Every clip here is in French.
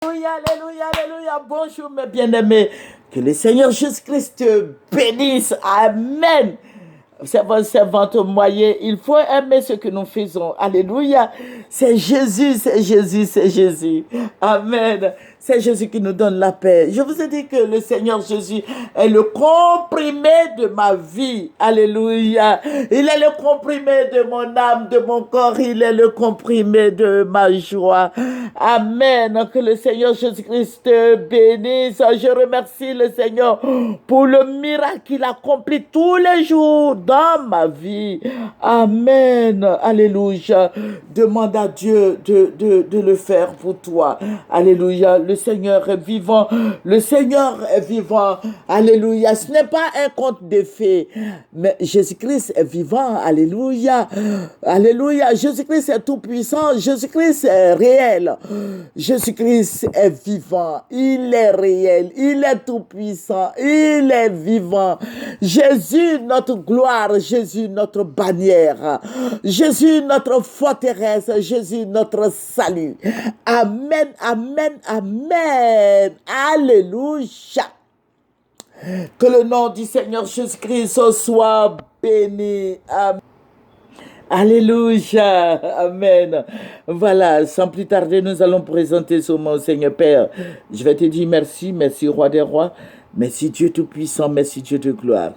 Alléluia, alléluia, alléluia. Bonjour mes bien-aimés. Que le Seigneur Jésus-Christ te bénisse. Amen. Servante moyen, il faut aimer ce que nous faisons. Alléluia. C'est Jésus, c'est Jésus, c'est Jésus. Amen. C'est Jésus qui nous donne la paix. Je vous ai dit que le Seigneur Jésus est le comprimé de ma vie. Alléluia. Il est le comprimé de mon âme, de mon corps. Il est le comprimé de ma joie. Amen. Que le Seigneur Jésus-Christ te bénisse. Je remercie le Seigneur pour le miracle qu'il accomplit tous les jours dans ma vie. Amen. Alléluia. Demande à Dieu de le faire pour toi. Alléluia. Le Seigneur est vivant. Le Seigneur est vivant. Alléluia. Ce n'est pas un conte de fées, mais Jésus-Christ est vivant. Alléluia. Alléluia. Jésus-Christ est tout puissant. Jésus-Christ est réel. Jésus-Christ est vivant. Il est réel. Il est tout puissant. Il est vivant. Jésus, notre gloire. Jésus, notre bannière. Jésus, notre forteresse. Jésus, notre salut. Amen, amen, amen. Alléluia. Que le nom du Seigneur Jésus-Christ soit béni. Amen. Alléluia. Amen. Voilà, sans plus tarder, nous allons présenter ce mot au Seigneur Père. Je vais te dire merci, merci Roi des Rois. Merci Dieu Tout-Puissant, merci Dieu de gloire.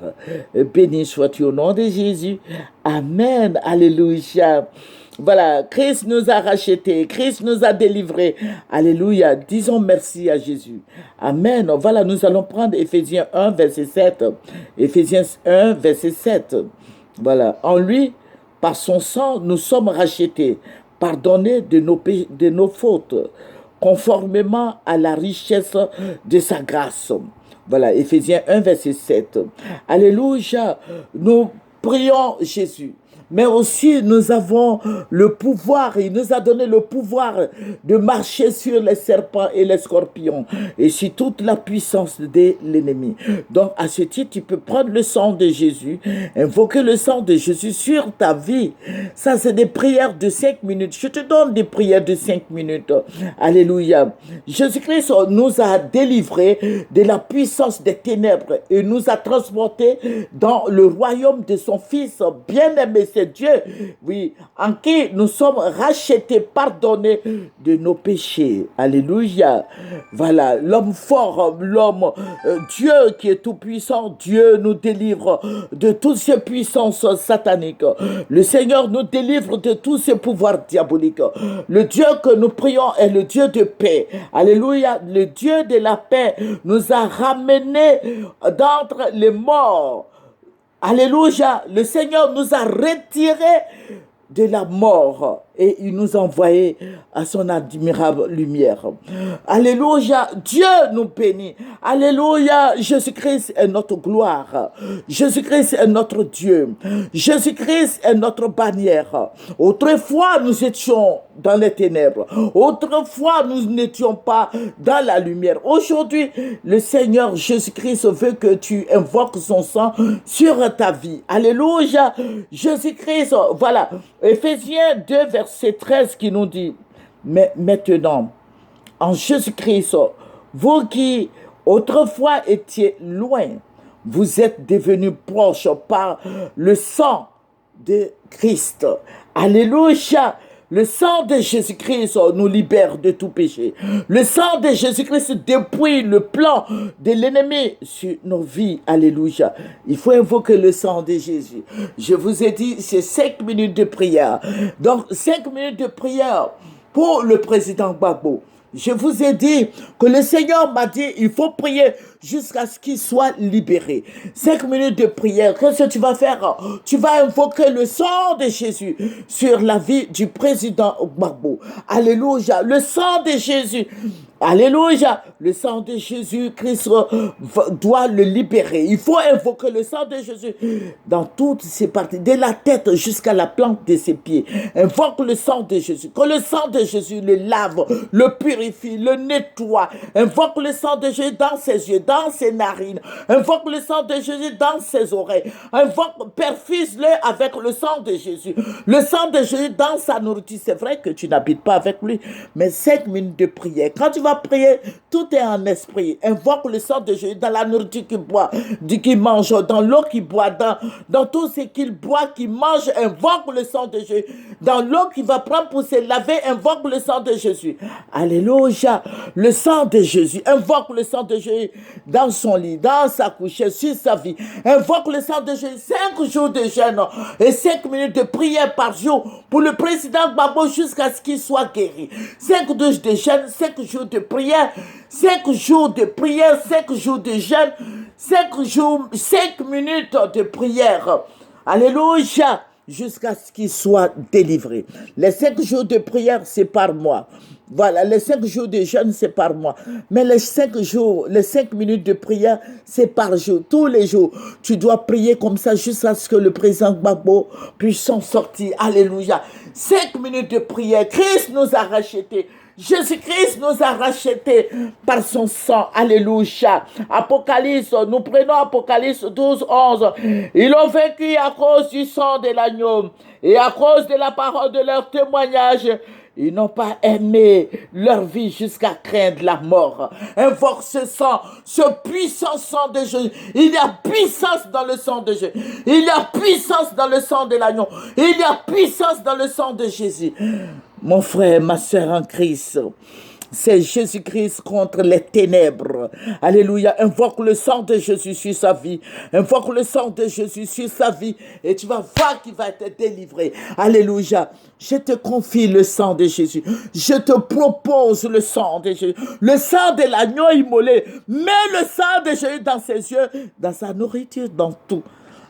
Béni sois-tu au nom de Jésus. Amen. Alléluia. Voilà, Christ nous a rachetés, Christ nous a délivrés. Alléluia, disons merci à Jésus. Amen. Voilà, nous allons prendre Éphésiens 1, verset 7. Éphésiens 1, verset 7. Voilà, en lui, par son sang, nous sommes rachetés, pardonnés de nos fautes, conformément à la richesse de sa grâce. Voilà, Éphésiens 1, verset 7. Alléluia, nous prions Jésus. Mais aussi, nous avons le pouvoir, il nous a donné le pouvoir de marcher sur les serpents et les scorpions et sur toute la puissance de l'ennemi. Donc, à ce titre, tu peux prendre le sang de Jésus, invoquer le sang de Jésus sur ta vie. Ça, c'est des prières de 5 minutes. Je te donne des prières de 5 minutes. Alléluia. Jésus-Christ nous a délivrés de la puissance des ténèbres et nous a transportés dans le royaume de son Fils bien-aimé. C'est Dieu, oui, en qui nous sommes rachetés, pardonnés de nos péchés. Alléluia. Voilà, l'homme fort, l'homme, Dieu qui est tout puissant, Dieu nous délivre de toutes ces puissances sataniques. Le Seigneur nous délivre de tous ces pouvoirs diaboliques. Le Dieu que nous prions est le Dieu de paix. Alléluia. Le Dieu de la paix nous a ramenés d'entre les morts. Alléluia, le Seigneur nous a retirés de la mort et il nous a envoyés à son admirable lumière. Alléluia, Dieu nous bénit. Alléluia, Jésus-Christ est notre gloire. Jésus-Christ est notre Dieu. Jésus-Christ est notre bannière. Autrefois, nous étions dans les ténèbres. Autrefois, nous n'étions pas dans la lumière. Aujourd'hui, le Seigneur Jésus-Christ veut que tu invoques son sang sur ta vie. Alléluia, Jésus-Christ, voilà. Éphésiens 2, verset 13 qui nous dit, mais maintenant, en Jésus-Christ, vous qui autrefois étiez loin, vous êtes devenus proches par le sang de Christ. Alléluia. Le sang de Jésus-Christ nous libère de tout péché. Le sang de Jésus-Christ dépouille le plan de l'ennemi sur nos vies. Alléluia. Il faut invoquer le sang de Jésus. Je vous ai dit, c'est 5 minutes de prière. Donc, 5 minutes de prière pour le président Gbagbo. Je vous ai dit que le Seigneur m'a dit, il faut prier jusqu'à ce qu'il soit libéré. 5 minutes de prière. Qu'est-ce que tu vas faire? Tu vas invoquer le sang de Jésus sur la vie du président Gbagbo. Alléluia. Le sang de Jésus. Alléluia. Le sang de Jésus-Christ doit le libérer. Il faut invoquer le sang de Jésus dans toutes ses parties, de la tête jusqu'à la plante de ses pieds. Invoque le sang de Jésus. Que le sang de Jésus le lave, le purifie, le nettoie. Invoque le sang de Jésus dans ses yeux, dans ses narines. Invoque le sang de Jésus dans ses oreilles. Invoque, perfuse-le avec le sang de Jésus. Le sang de Jésus dans sa nourriture. C'est vrai que tu n'habites pas avec lui, mais 5 minutes de prière. Quand tu vas vas prier, tout est en esprit. Invoque le sang de Jésus dans la nourriture qu'il boit, qu'il mange, dans l'eau qu'il boit, dans tout ce qu'il boit, qu'il mange. Invoque le sang de Jésus. Dans l'eau qu'il va prendre pour se laver, invoque le sang de Jésus. Alléluia. Le sang de Jésus. Invoque le sang de Jésus dans son lit, dans sa couche, sur sa vie. Invoque le sang de Jésus. 5 jours de jeûne et 5 minutes de prière par jour pour le président Gbagbo jusqu'à ce qu'il soit guéri. 5 jours de jeûne, 5 jours de prière, 5 jours de prière, 5 jours de jeûne, 5 jours, 5 minutes de prière. Alléluia. Jusqu'à ce qu'il soit délivré. Les 5 jours de prière, c'est par mois. Voilà, les 5 jours de jeûne, c'est par mois. Mais les 5 jours, les 5 minutes de prière, c'est par jour. Tous les jours, tu dois prier comme ça jusqu'à ce que le président Gbagbo puisse s'en sortir. Alléluia. 5 minutes de prière. Christ nous a rachetés. Jésus-Christ nous a rachetés par son sang. Alléluia. Apocalypse, nous prenons Apocalypse 12, 11. Ils l'ont vaincu à cause du sang de l'agneau et à cause de la parole de leur témoignage. Ils n'ont pas aimé leur vie jusqu'à craindre la mort. Invoque ce sang, ce puissant sang de Jésus. Il y a puissance dans le sang de Jésus. Il y a puissance dans le sang de l'agneau. Il y a puissance dans le sang de Jésus. Mon frère, ma soeur en Christ, c'est Jésus-Christ contre les ténèbres. Alléluia. Invoque le sang de Jésus sur sa vie. Invoque le sang de Jésus sur sa vie. Et tu vas voir qu'il va être délivré. Alléluia. Je te confie le sang de Jésus. Je te propose le sang de Jésus. Le sang de l'agneau immolé. Mets le sang de Jésus dans ses yeux, dans sa nourriture, dans tout.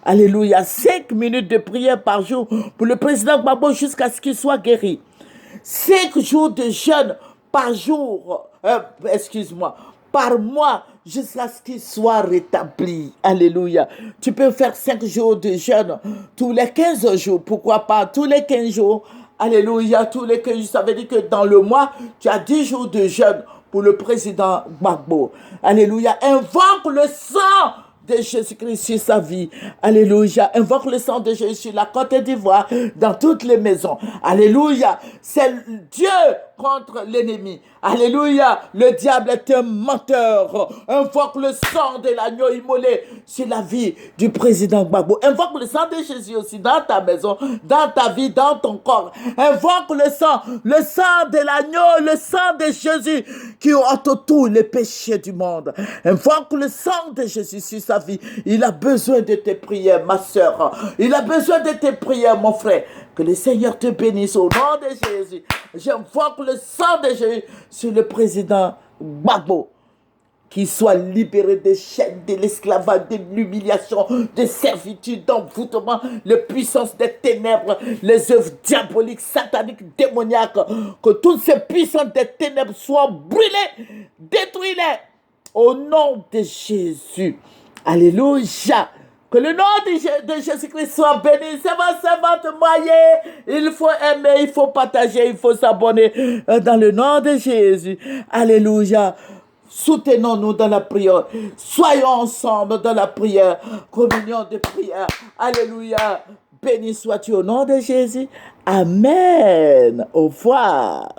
Alléluia. 5 minutes de prière par jour pour le président Gbagbo jusqu'à ce qu'il soit guéri. 5 jours de jeûne par jour, par mois, jusqu'à ce qu'il soit rétabli. Alléluia. Tu peux faire 5 jours de jeûne tous les 15 jours. Pourquoi pas tous les 15 jours? Alléluia. Tous les 15 jours. Ça veut dire que dans le mois, tu as 10 jours de jeûne pour le président Gbagbo. Alléluia. Invoque le sang de Jésus-Christ sur sa vie. Alléluia. Invoque le sang de Jésus sur la Côte d'Ivoire, dans toutes les maisons. Alléluia. C'est Dieu contre l'ennemi. Alléluia. Le diable est un menteur. Invoque le sang de l'agneau immolé sur la vie du président Gbagbo. Invoque le sang de Jésus aussi dans ta maison, dans ta vie, dans ton corps. Invoque le sang de l'agneau, le sang de Jésus qui ôte tous les péchés du monde. Invoque le sang de Jésus sur sa vie. Il a besoin de tes prières, ma soeur. Il a besoin de tes prières, mon frère. Que le Seigneur te bénisse au nom de Jésus. J'invoque le sang de Jésus sur le président Gbagbo. Qu'il soit libéré des chaînes, de l'esclavage, de l'humiliation, de servitude, d'envoûtement, les puissances des ténèbres, les œuvres diaboliques, sataniques, démoniaques. Que toutes ces puissances des ténèbres soient brûlées, détruites au nom de Jésus. Alléluia. Que le nom de Jésus-Christ soit béni. C'est votre moyen. Il faut aimer, il faut partager, il faut s'abonner dans le nom de Jésus. Alléluia. Soutenons-nous dans la prière. Soyons ensemble dans la prière. Communion de prière. Alléluia. Béni sois-tu au nom de Jésus. Amen. Au revoir.